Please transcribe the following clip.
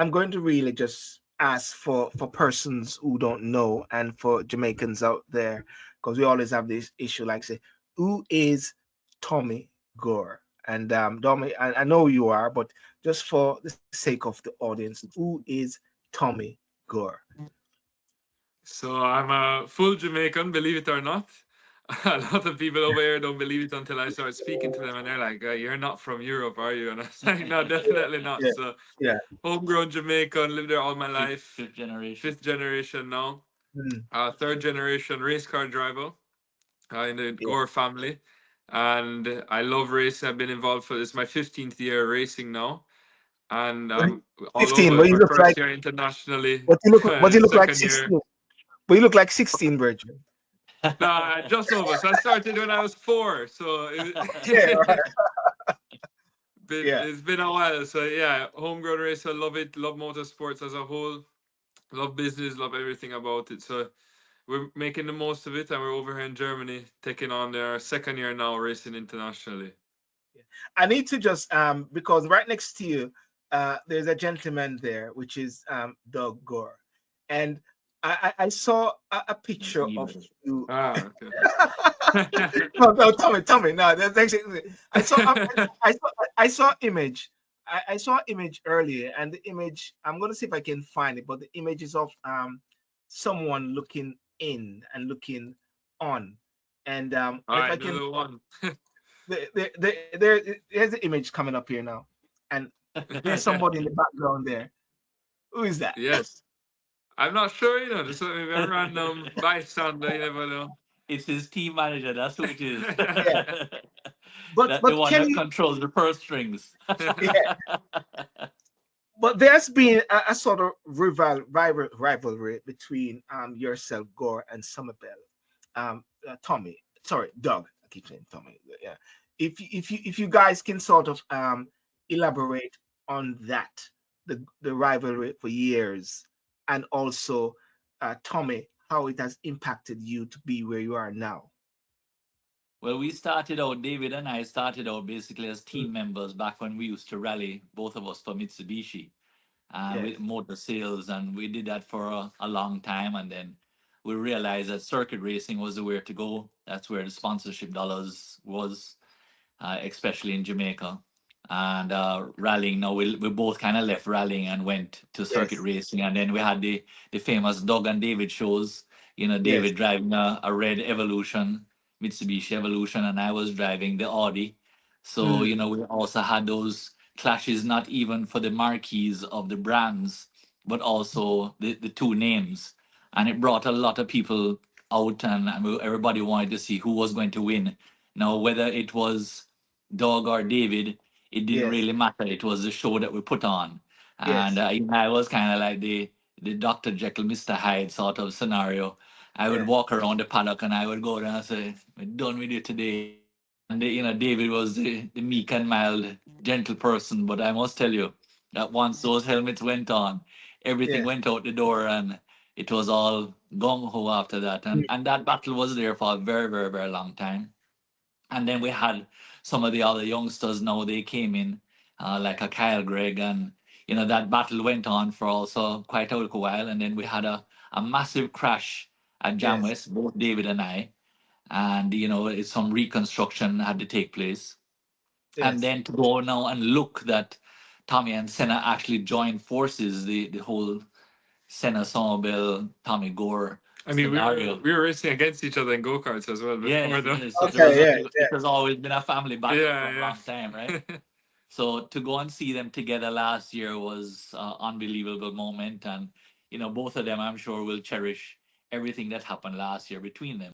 I'm going to really just ask for persons who don't know and for Jamaicans out there, because we always have this issue like say, who is Tommy Gore? And Tommy, I know you are, but just for the sake of the audience, who is Tommy Gore? So I'm a full Jamaican, believe it or not. A lot of people over here don't believe it until I start speaking to them, and they're like, "You're not from Europe, are you?" And I was like, "No, definitely not." Yeah, So yeah. homegrown Jamaican, lived there all my life. Fifth generation. Fifth generation now. Mm, Third generation race car driver in the yeah. Gore family, and I love racing. I've been involved for this my 15th year racing now, and But all 15, over. but It's you my look like first year internationally, but you look like second year. 16. But you look like 16, Virgin. Nah, just over. So I started when I was 4. So Yeah, right. Yeah. it's been a while. So yeah, homegrown racer, love it. Love motorsports as a whole. Love business. Love everything about it. So we're making the most of it, and we're over here in Germany taking on their second year now racing internationally. Yeah. I need to just because right next to you, there's a gentleman there, which is Doug Gore, and I saw a picture of Evil. you. Ah, okay. No, no, Tommy, no, that's actually I saw I saw I saw image. I saw image earlier, and the image I'm gonna see if I can find it, but the image is of someone looking in and looking on, and All if I right, can another one. there's the image coming up here now, and there's somebody in the background there. Who is that? Yes. I'm not sure, just maybe a random bystander, you never know. It's his team manager. That's who it is. Yeah, That the but one can that you? controls the purse strings. Yeah, but there's been a sort of rivalry between yourself, Gore, and Summerbell. Tommy, sorry, Doug. I keep saying Tommy. Yeah. If you guys can sort of elaborate on that, the rivalry for years, and also Tommy, how it has impacted you to be where you are now. Well, we started out, David and I started out basically as Mm, team members back when we used to rally, both of us for Mitsubishi, yes. with motor sales. And we did that for a long time. And then we realized that circuit racing was the way to go. That's where the sponsorship dollars was, especially in Jamaica. And rallying, now we both kind of left rallying and went to circuit Yes. racing. And then we had the famous Doug and David shows, Yes. David driving a red Evolution, Mitsubishi Evolution, and I was driving the Audi. So, Mm, we also had those clashes, not even for the marquees of the brands, but also the two names. And it brought a lot of people out, and everybody wanted to see who was going to win. Now, whether it was Doug or David, it didn't yes. really matter. It was the show that we put on. And Yes. I was kind of like the Dr. Jekyll, Mr. Hyde sort of scenario. I would Yeah. walk around the paddock and I would go there and say, "We're done with you today." And David was the meek and mild, gentle person. But I must tell you that once those helmets went on, everything Yes. went out the door, and it was all gung ho after that. Mm, And that battle was there for a very, very, very long time. And then we had some of the other youngsters. Now they came in, like a Kyle Gregg, and that battle went on for also quite a little while. And then we had a massive crash at yes. Jamwest, both David and I, and some reconstruction had to take place. And Yes. then to go now and look that Tommy and Senna actually joined forces, the whole Senna Summerbell Tommy Gore I mean, we were scenario. we were racing against each other in go karts as well before Yes, the. yes. So there was Okay. Yeah. it has always been a family battle for a Yeah, long time, right? yeah. So to go and see them together last year was an unbelievable moment, and both of them, I'm sure, will cherish everything that happened last year between them.